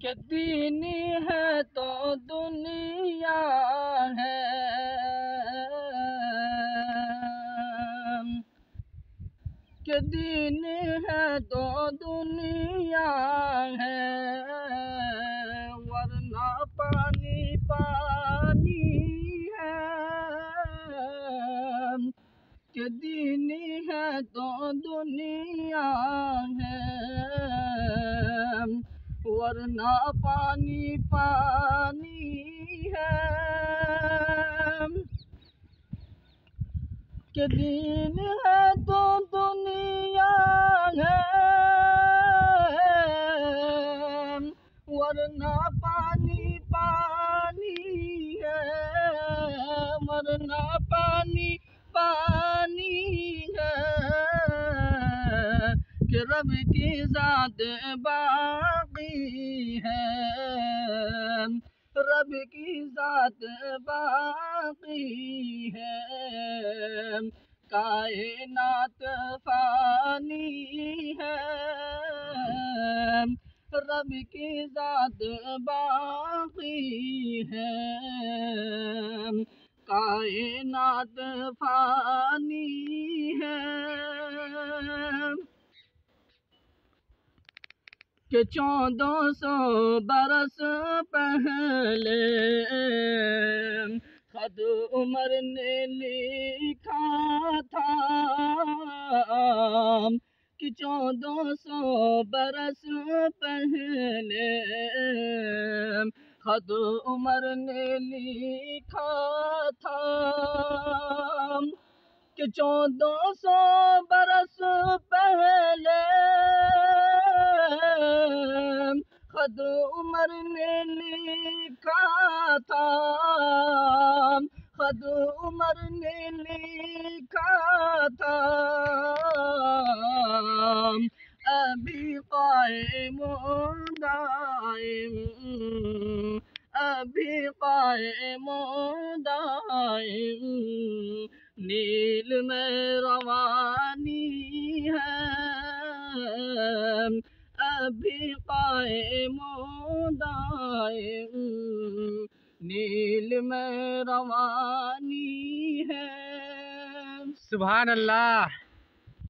कि दीन है तो दुनिया है, कि दीन है तो दुनिया है, वरना पानी पानी है। कि दीन है तो दुनिया है, वरना पानी पानी है। कि दीन है तो दुनिया है, वरना पानी पानी है, वरना पानी पानी है। कि रब की ज़ात बाक़ी है, रब की ज़ात बाक़ी है, कायनात फ़ानी है। रब की ज़ात बाक़ी है, कायनात फ़ानी है। कि 1400 बरस पहले खुद उमर ने लिखा था, कि 1400 बरस पहले खुद उमर ने लिखा था, कि 1400 बरस पहले खुद उमर ने लिखा था, खुद उमर ने लिखा था। अभी क़ाइम दाइम, अभी क़ाइम दाइम, नील में रवानी है। अभी क़ाइम दाइम, नील में रवानी है। सुभान अल्लाह।